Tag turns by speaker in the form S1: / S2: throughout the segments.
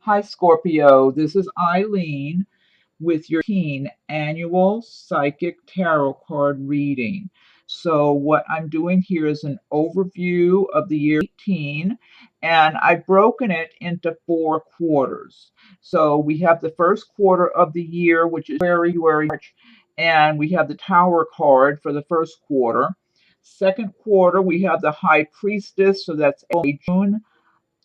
S1: Hi, Scorpio. This is Eileen with your teen annual psychic tarot card reading. So, what I'm doing here is an overview of the year 18, and I've broken it into 4 quarters. So, we have the first quarter of the year, which is February, March, and we have the Tower card for the first quarter. Second quarter, we have the High Priestess, so that's June.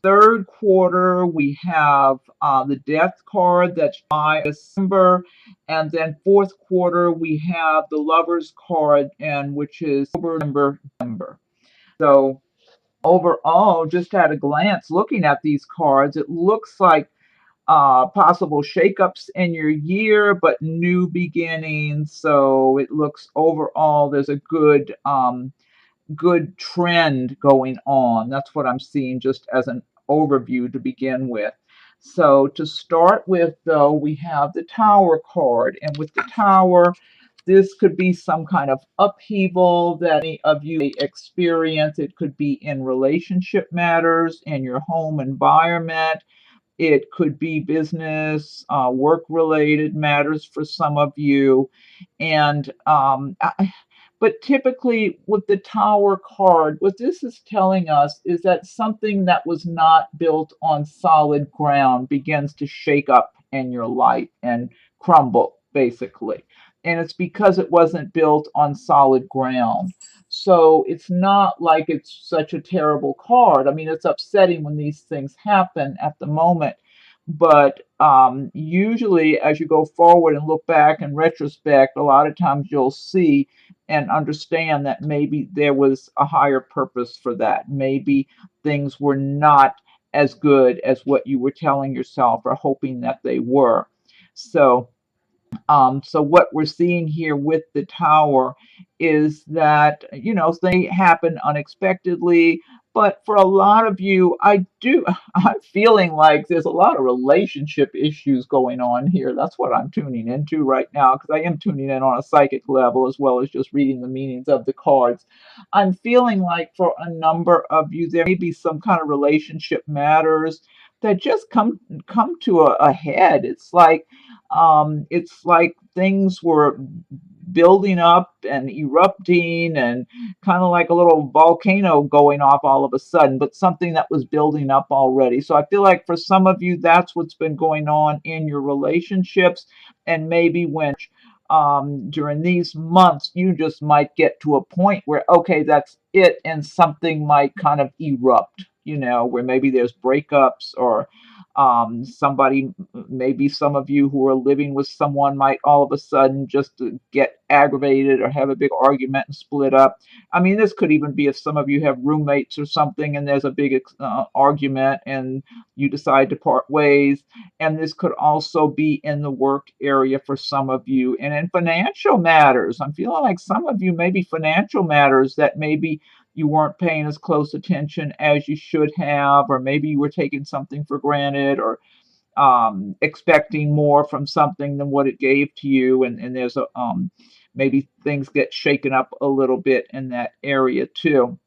S1: Third quarter, we have the Death card, that's July, December. And then fourth quarter, we have the Lovers card, and which is October, November, December. So overall, just at a glance, looking at these cards, it looks like possible shakeups in your year, but new beginnings. So it looks overall there's a good trend going on. That's what I'm seeing just as an overview to begin with. So to start with, though, we have the Tower card. And with the Tower, this could be some kind of upheaval that any of you may experience. It could be in relationship matters, in your home environment. It could be business, work-related matters for some of you. And but typically with the Tower card, what this is telling us is that something that was not built on solid ground begins to shake up in your life and crumble, basically. And it's because it wasn't built on solid ground. So it's not like it's such a terrible card. I mean, it's upsetting when these things happen at the moment. But usually, as you go forward and look back in retrospect, a lot of times you'll see and understand that maybe there was a higher purpose for that. Maybe things were not as good as what you were telling yourself or hoping that they were. So what we're seeing here with the Tower is that, things happen unexpectedly. But for a lot of you, I'm feeling like there's a lot of relationship issues going on here. That's what I'm tuning into right now, because I am tuning in on a psychic level as well as just reading the meanings of the cards. I'm feeling like for a number of you, there may be some kind of relationship matters that just come to a head. It's like things were building up and erupting and kind of like a little volcano going off all of a sudden, but something that was building up already. So I feel like for some of you, that's what's been going on in your relationships. And maybe when during these months, you just might get to a point where, okay, that's it, and something might kind of erupt, where maybe there's breakups or somebody, maybe some of you who are living with someone might all of a sudden just get aggravated or have a big argument and split up. I mean, this could even be if some of you have roommates or something and there's a big argument and you decide to part ways. And this could also be in the work area for some of you. And in financial matters, I'm feeling like some of you, maybe financial matters that maybe you weren't paying as close attention as you should have, or maybe you were taking something for granted, or expecting more from something than what it gave to you. And there's maybe things get shaken up a little bit in that area too.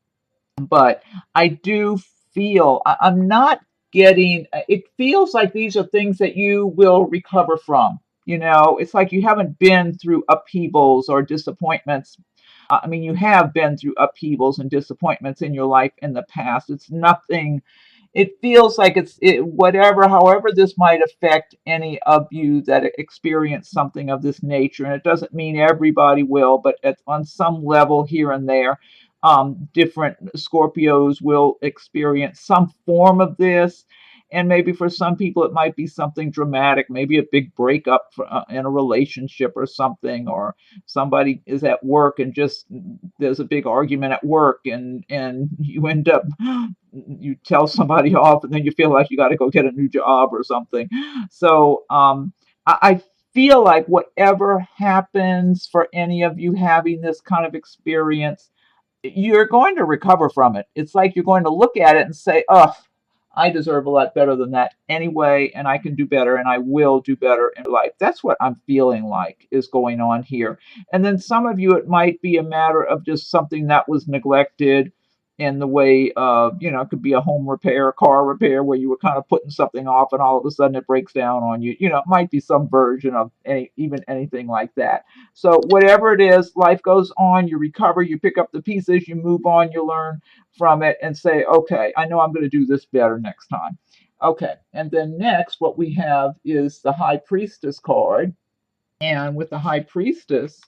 S1: But I do feel I'm not getting, it feels like these are things that you will recover from. It's like you haven't been through upheavals or disappointments. I mean, you have been through upheavals and disappointments in your life in the past. It's nothing. It feels like whatever, however, this might affect any of you that experience something of this nature. And it doesn't mean everybody will, but on some level here and there, different Scorpios will experience some form of this. And maybe for some people, it might be something dramatic, maybe a big breakup in a relationship or something, or somebody is at work and just there's a big argument at work, and you end up, you tell somebody off, and then you feel like you got to go get a new job or something. So I feel like whatever happens for any of you having this kind of experience, you're going to recover from it. It's like you're going to look at it and say, oh, I deserve a lot better than that anyway, and I can do better, and I will do better in life. That's what I'm feeling like is going on here. And then some of you, it might be a matter of just something that was neglected in the way of, it could be a home repair, car repair, where you were kind of putting something off and all of a sudden it breaks down on you. It might be some version of even anything like that. So whatever it is, life goes on, you recover, you pick up the pieces, you move on, you learn from it and say, okay, I know I'm going to do this better next time. Okay, and then next, what we have is the High Priestess card. And with the High Priestess,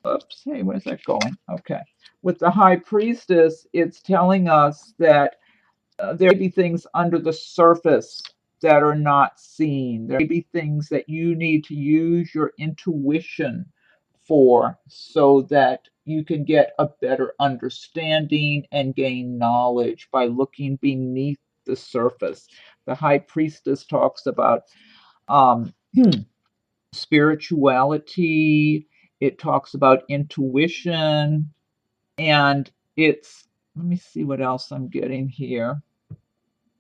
S1: oops, hey, where's that going? Okay. With the High Priestess, it's telling us that there may be things under the surface that are not seen. There may be things that you need to use your intuition for so that you can get a better understanding and gain knowledge by looking beneath the surface. The High Priestess talks about um, spirituality, it talks about intuition, and let me see what else I'm getting here.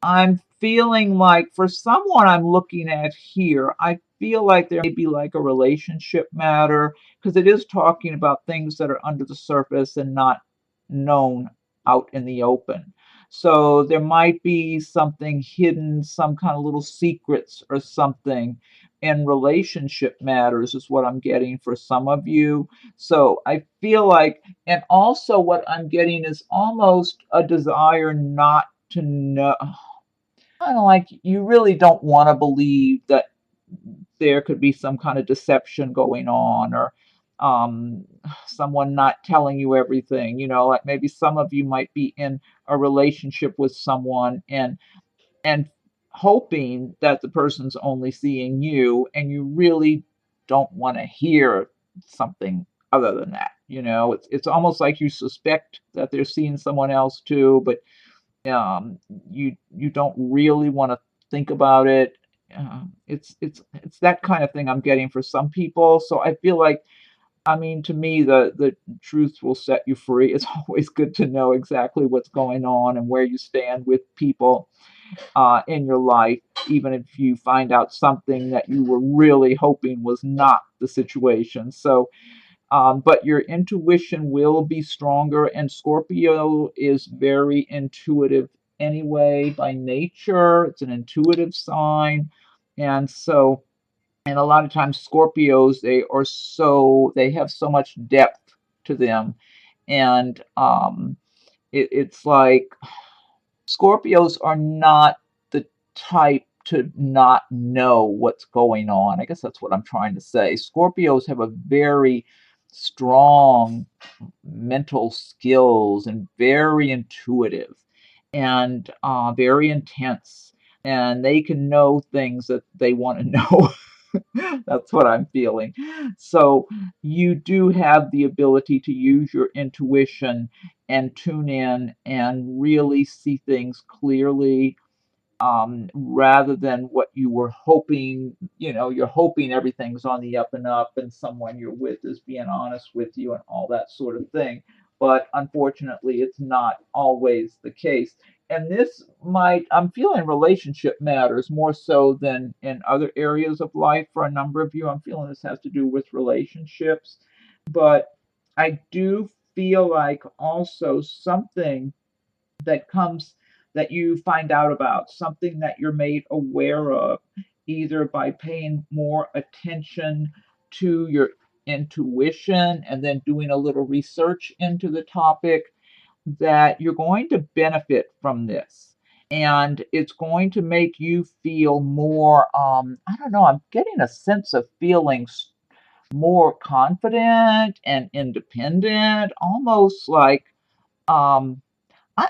S1: I'm feeling like for someone I'm looking at here, I feel like there may be like a relationship matter because it is talking about things that are under the surface and not known out in the open. So there might be something hidden, some kind of little secrets or something in relationship matters, is what I'm getting for some of you. So I feel like, and also what I'm getting is almost a desire not to know, kind of like you really don't want to believe that there could be some kind of deception going on, or um, someone not telling you everything. Like maybe some of you might be in a relationship with someone and hoping that the person's only seeing you, and you really don't want to hear something other than that. It's almost like you suspect that they're seeing someone else too, but um, you don't really want to think about it. It's that kind of thing I'm getting for some people. So I feel like, I mean, to me, the truth will set you free. It's always good to know exactly what's going on and where you stand with people in your life, even if you find out something that you were really hoping was not the situation. So but your intuition will be stronger, and Scorpio is very intuitive anyway by nature. It's an intuitive sign. And so, and a lot of times Scorpios, they have so much depth to them. And it's like Scorpios are not the type to not know what's going on. I guess that's what I'm trying to say. Scorpios have a very strong mental skills and very intuitive and very intense. And they can know things that they want to know. That's what I'm feeling. So you do have the ability to use your intuition and tune in and really see things clearly, rather than what you were hoping. You're hoping everything's on the up and up and someone you're with is being honest with you and all that sort of thing. But unfortunately, it's not always the case. And I'm feeling relationship matters more so than in other areas of life for a number of you. I'm feeling this has to do with relationships. But I do feel like also something that comes that you find out about, something that you're made aware of, either by paying more attention to your intuition and then doing a little research into the topic, that you're going to benefit from this. And it's going to make you feel more, I don't know, I'm getting a sense of feeling more confident and independent, almost like um,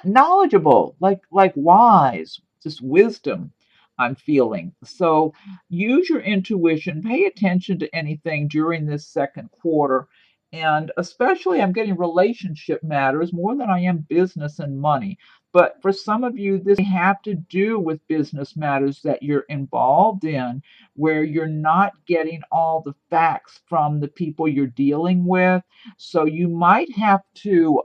S1: knowledgeable, like wise, just wisdom I'm feeling. So use your intuition, pay attention to anything during this second quarter. And especially, I'm getting relationship matters more than I am business and money. But for some of you, this may have to do with business matters that you're involved in, where you're not getting all the facts from the people you're dealing with. So you might have to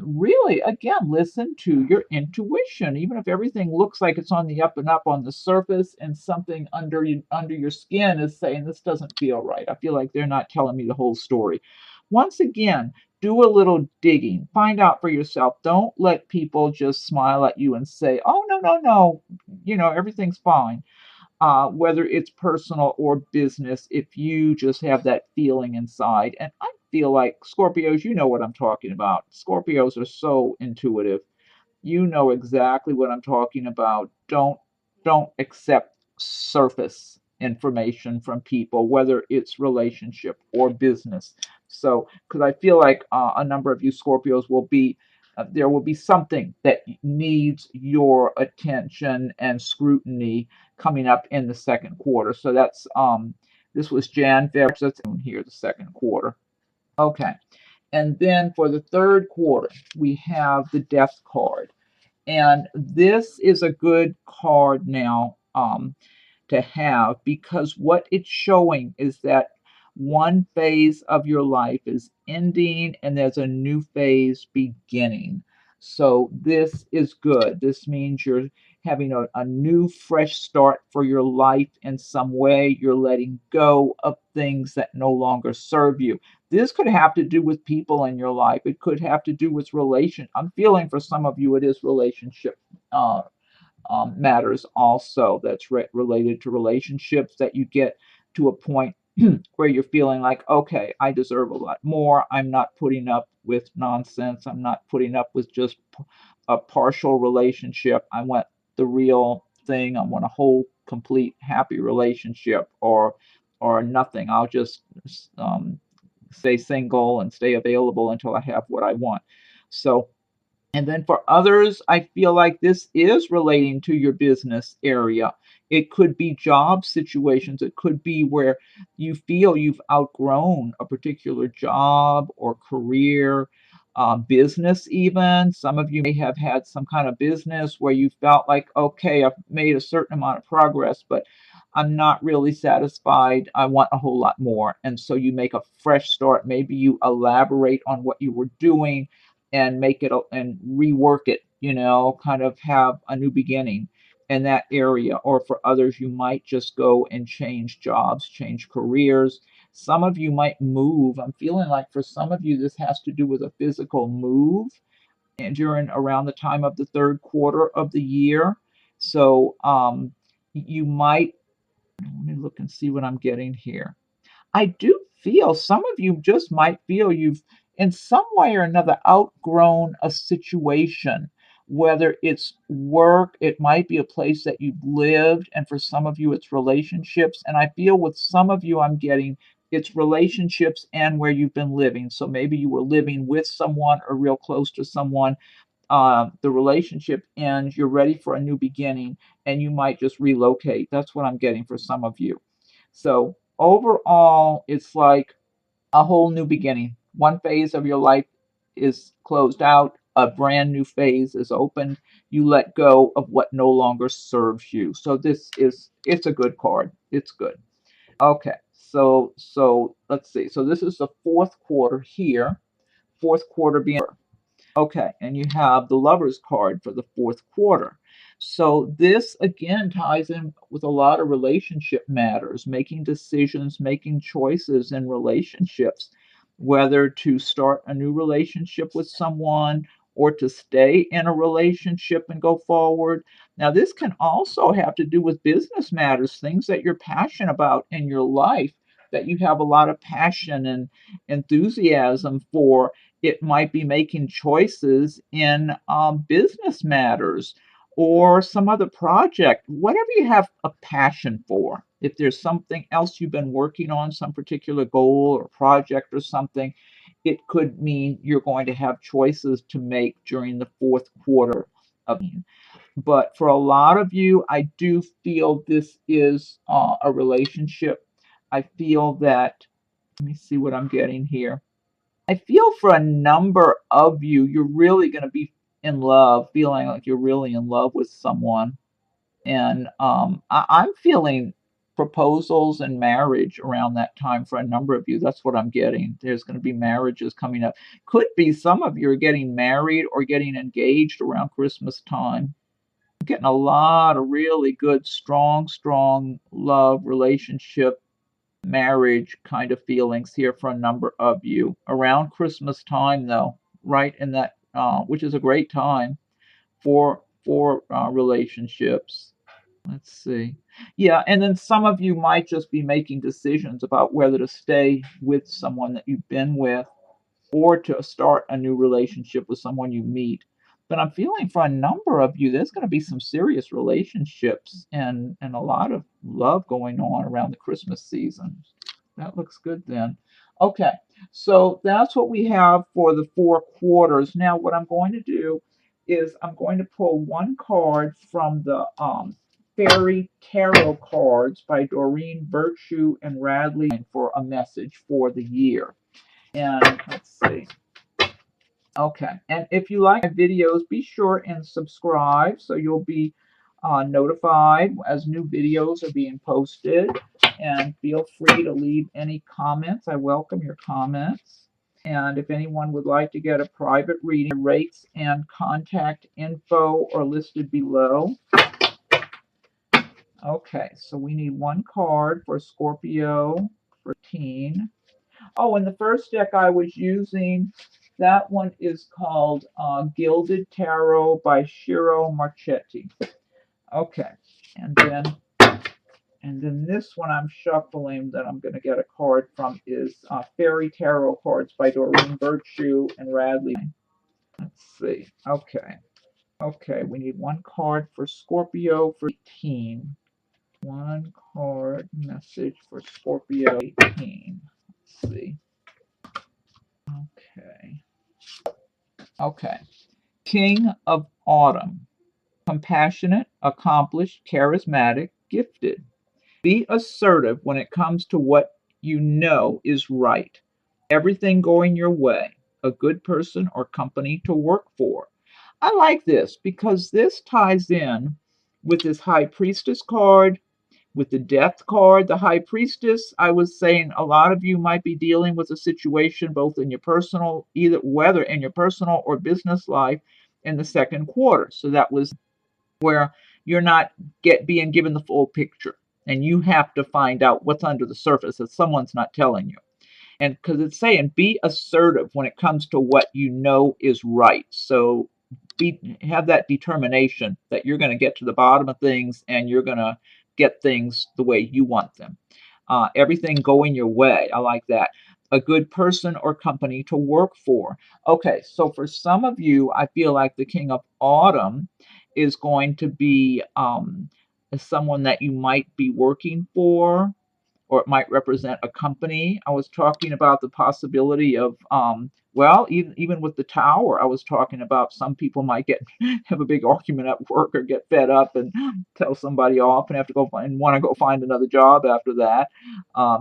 S1: really, again, listen to your intuition, even if everything looks like it's on the up and up on the surface, and something under your skin is saying this doesn't feel right. I feel like they're not telling me the whole story. Once again, do a little digging. Find out for yourself. Don't let people just smile at you and say, oh, no, no, no, everything's fine. Whether it's personal or business, if you just have that feeling inside. And I feel like Scorpios, you know what I'm talking about. Scorpios are so intuitive. You know exactly what I'm talking about. Don't accept surface information from people, whether it's relationship or business. So, because I feel like a number of you Scorpios will be there will be something that needs your attention and scrutiny coming up in the second quarter. So that's this was Jan, February, so that's here the second quarter. Okay. And then for the third quarter, we have the Death card. And this is a good card now to have, because what it's showing is that one phase of your life is ending and there's a new phase beginning. So this is good. This means you're having a new fresh start for your life in some way. You're letting go of things that no longer serve you. This could have to do with people in your life. It could have to do with relation. I'm feeling for some of you it is relationship uh, matters also. That's related to relationships, that you get to a point where you're feeling like, okay, I deserve a lot more. I'm not putting up with nonsense. I'm not putting up with just a partial relationship. I want the real thing. I want a whole, complete, happy relationship, or nothing. I'll just stay single and stay available until I have what I want. So and then for others, I feel like this is relating to your business area. It could be job situations. It could be where you feel you've outgrown a particular job or career, business, even. Some of you may have had some kind of business where you felt like, okay, I've made a certain amount of progress, but I'm not really satisfied. I want a whole lot more. And so you make a fresh start. Maybe you elaborate on what you were doing and make it and rework it, kind of have a new beginning in that area. Or for others, you might just go and change jobs, change careers. Some of you might move. I'm feeling like for some of you, this has to do with a physical move and during around the time of the third quarter of the year. So you might, let me look and see what I'm getting here. I do feel some of you just might feel you've, in some way or another, outgrown a situation, whether it's work, it might be a place that you've lived, and for some of you, it's relationships. And I feel with some of you, I'm getting it's relationships and where you've been living. So maybe you were living with someone or real close to someone. The relationship ends, you're ready for a new beginning, and you might just relocate. That's what I'm getting for some of you. So overall, it's like a whole new beginning. One phase of your life is closed out, a brand new phase is opened. You let go of what no longer serves you. So it's a good card. It's good. Okay. So let's see. So this is the fourth quarter here. Fourth quarter being okay, and you have the Lover's card for the fourth quarter. So this again ties in with a lot of relationship matters, making decisions, making choices in relationships, whether to start a new relationship with someone or to stay in a relationship and go forward. Now, this can also have to do with business matters, things that you're passionate about in your life, that you have a lot of passion and enthusiasm for. It might be making choices in business matters or some other project, whatever you have a passion for. If there's something else you've been working on, some particular goal or project or something, it could mean you're going to have choices to make during the fourth quarter of. But for a lot of you, I do feel this is a relationship. I feel that, let me see what I'm getting here. I feel for a number of you, you're really going to be in love, feeling like you're really in love with someone. And I'm feeling proposals and marriage around that time for a number of you. That's what I'm getting. There's going to be marriages coming up. Could be some of you are getting married or getting engaged around Christmas time. I'm getting a lot of really good, strong love relationship marriage kind of feelings here for a number of you around Christmas time, though, right in that, which is a great time for relationships. Let's see. Yeah, and then some of you might just be making decisions about whether to stay with someone that you've been with or to start a new relationship with someone you meet. But I'm feeling for a number of you, there's going to be some serious relationships and a lot of love going on around the Christmas season. That looks good then. Okay, so that's what we have for the 4 quarters. Now, what I'm going to do is I'm going to pull one card from the Fairy Tarot cards by Doreen Virtue and Radley for a message for the year. And let's see. Okay, and if you like my videos, be sure and subscribe so you'll be notified as new videos are being posted. And feel free to leave any comments. I welcome your comments. And if anyone would like to get a private reading, rates and contact info are listed below. Okay, so we need one card for Scorpio for teen. Oh, and the first deck I was using, that one is called Gilded Tarot by Shiro Marchetti. Okay, and then this one I'm shuffling that I'm going to get a card from is Fairy Tarot cards by Doreen Virtue and Radley. Let's see. Okay, we need one card for Scorpio for 18. One card message for Scorpio 18. Let's see. Okay. King of Autumn. Compassionate, accomplished, charismatic, gifted. Be assertive when it comes to what you know is right. Everything going your way. A good person or company to work for. I like this because this ties in with this High Priestess card, with the Death card. The High Priestess, I was saying a lot of you might be dealing with a situation both in your personal, either whether in your personal or business life in the second quarter. So that was where you're not being given the full picture and you have to find out what's under the surface that someone's not telling you. And because it's saying be assertive when it comes to what you know is right. So have that determination that you're going to get to the bottom of things and you're going to get things the way you want them. Everything going your way. I like that. A good person or company to work for. Okay, so for some of you, I feel like the King of Autumn is going to be someone that you might be working for, or it might represent a company. I was talking about the possibility of, well, even with the tower, I was talking about some people might have a big argument at work or get fed up and tell somebody off and have to go and want to go find another job after that.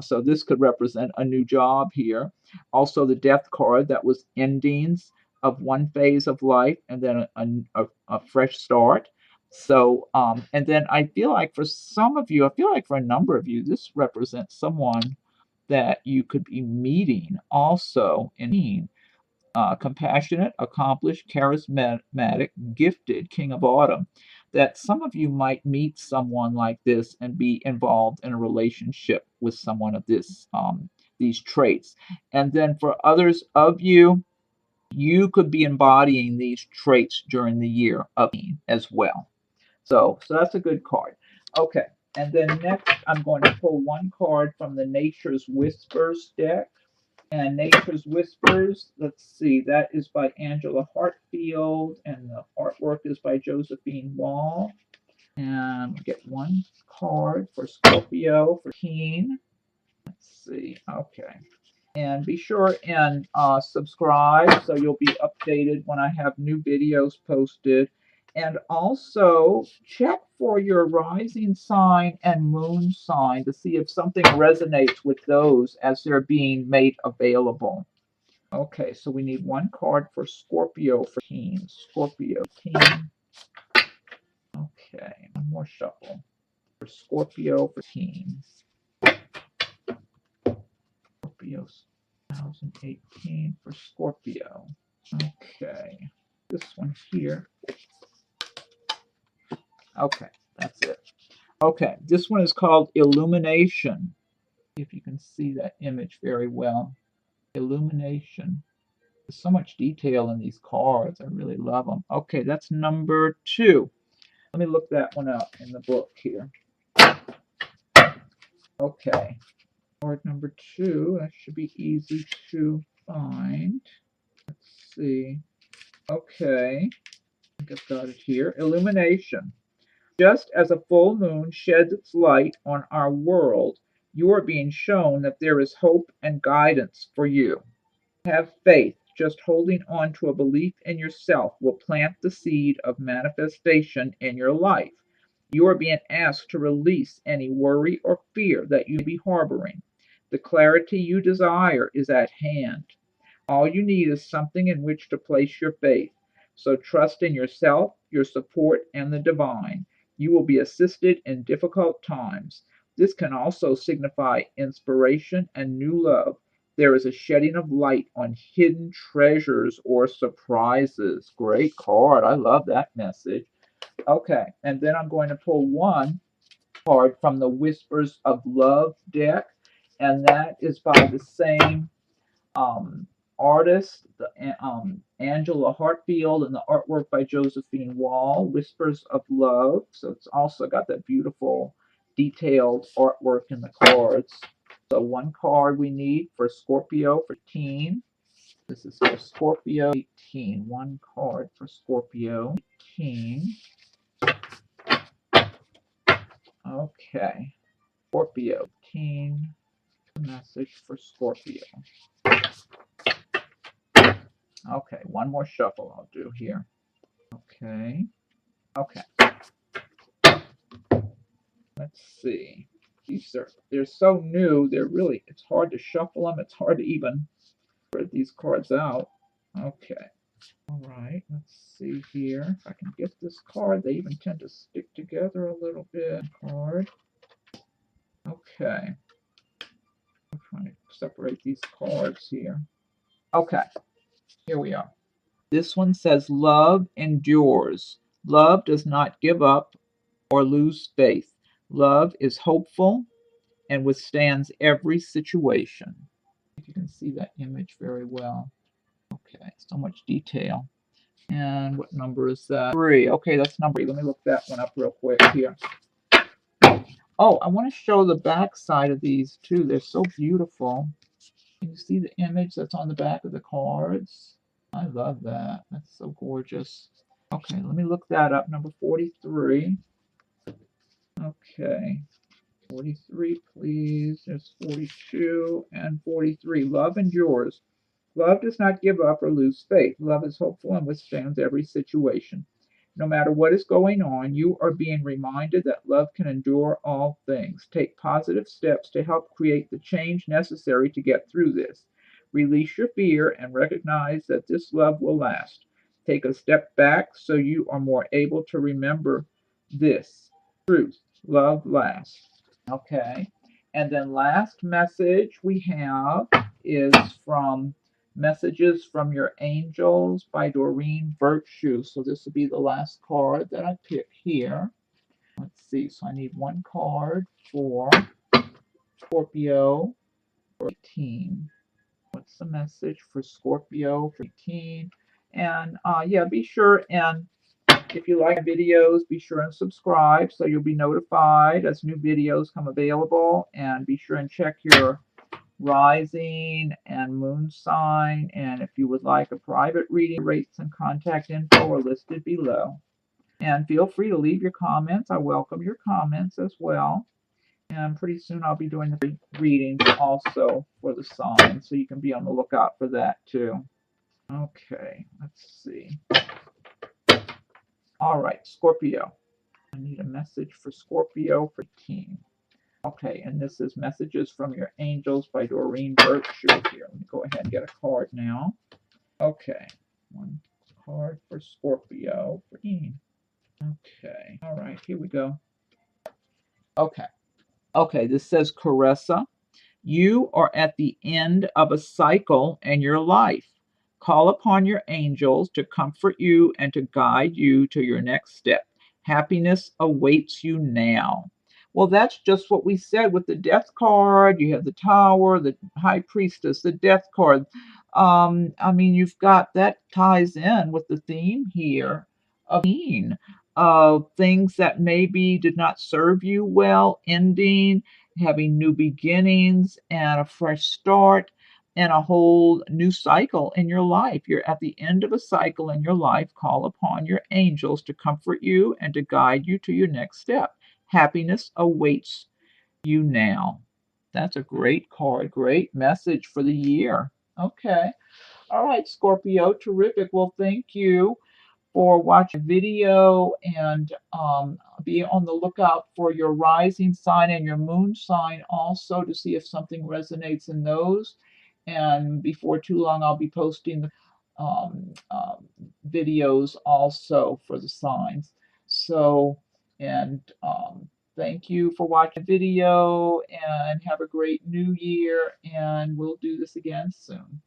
S1: So this could represent a new job here. Also, the Death card, that was endings of one phase of life and then a fresh start. So, and then I feel like for some of you, I feel like for a number of you, this represents someone that you could be meeting also in compassionate, accomplished, charismatic, gifted King of Autumn. That some of you might meet someone like this and be involved in a relationship with someone of these traits. And then for others of you, you could be embodying these traits during the year of as well. So that's a good card. Okay, and then next I'm going to pull one card from the Nature's Whispers deck. And Nature's Whispers, let's see, that is by Angela Hartfield, and the artwork is by Josephine Wall. And we get one card for Scorpio for teen. Let's see, okay. And be sure and subscribe so you'll be updated when I have new videos posted. And also check for your rising sign and moon sign to see if something resonates with those as they're being made available. Okay, so we need one card for Scorpio for teens. Scorpio teen. Okay, one more shuffle for Scorpio for teens. Scorpio's 2018 for Scorpio. Okay, this one here. Okay, that's it. Okay, this one is called Illumination. If you can see that image very well. Illumination. There's so much detail in these cards. I really love them. Okay, that's number 2. Let me look that one up in the book here. Okay, card number 2. That should be easy to find. Let's see. Okay, I think I've got it here. Illumination. Just as a full moon sheds its light on our world, you are being shown that there is hope and guidance for you. Have faith. Just holding on to a belief in yourself will plant the seed of manifestation in your life. You are being asked to release any worry or fear that you may be harboring. The clarity you desire is at hand. All you need is something in which to place your faith. So trust in yourself, your support, and the divine. You will be assisted in difficult times. This can also signify inspiration and new love. There is a shedding of light on hidden treasures or surprises. Great card. I love that message. Okay, and then I'm going to pull one card from the Whispers of Love deck, and that is by the same um, artist, Angela Hartfield, and the artwork by Josephine Wall, Whispers of Love. So it's also got that beautiful detailed artwork in the cards. So one card we need for Scorpio for 18. This is for Scorpio 18. One card for Scorpio 18. Okay. Scorpio 18. Message for Scorpio. Okay, one more shuffle I'll do here. Okay. Okay. Let's see. They're so new, it's hard to shuffle them. It's hard to even spread these cards out. Okay. All right, let's see here. If I can get this card, they even tend to stick together a little bit. Card. Okay. I'm trying to separate these cards here. Okay. Here we are. This one says, love endures. Love does not give up or lose faith. Love is hopeful and withstands every situation. If you can see that image very well. Okay, so much detail. And what number is that? 3. Okay, that's number 3. Let me look that one up real quick here. Oh, I want to show the back side of these too. They're so beautiful. Can you see the image that's on the back of the cards? I love that. That's so gorgeous. Okay, let me look that up. Number 43. Okay. 43, please. There's 42 and 43. Love endures. Love does not give up or lose faith. Love is hopeful and withstands every situation. No matter what is going on, you are being reminded that love can endure all things. Take positive steps to help create the change necessary to get through this. Release your fear and recognize that this love will last. Take a step back so you are more able to remember this truth. Love lasts. Okay. And then last message we have is from Messages from Your Angels by Doreen Virtue. So this will be the last card that I pick here. Let's see. So I need one card for Scorpio for 18. What's the message for Scorpio for 18? And yeah, be sure and if you like videos, be sure and subscribe so you'll be notified as new videos come available. And be sure and check your rising and moon sign. And if you would like a private reading, rates and contact info are listed below. And feel free to leave your comments. I welcome your comments as well. And pretty soon I'll be doing the readings also for the signs, so you can be on the lookout for that too. Okay, let's see. All right, Scorpio. I need a message for Scorpio for 18. Okay, and this is Messages from Your Angels by Doreen Virtue here. Let me go ahead and get a card now. Okay, one card for Scorpio for Ian. Okay, all right, here we go. Okay, this says, Caressa, you are at the end of a cycle in your life. Call upon your angels to comfort you and to guide you to your next step. Happiness awaits you now. Well, that's just what we said with the death card. You have the tower, the high priestess, the death card. I mean, you've got that ties in with the theme here of being things that maybe did not serve you well, ending, having new beginnings and a fresh start and a whole new cycle in your life. You're at the end of a cycle in your life. Call upon your angels to comfort you and to guide you to your next step. Happiness awaits you now. That's a great card, great message for the year. Okay. All right, Scorpio, terrific. Well, thank you for watching the video and be on the lookout for your rising sign and your moon sign also to see if something resonates in those. And before too long, I'll be posting the videos also for the signs. So, and thank you for watching the video and have a great new year. And we'll do this again soon.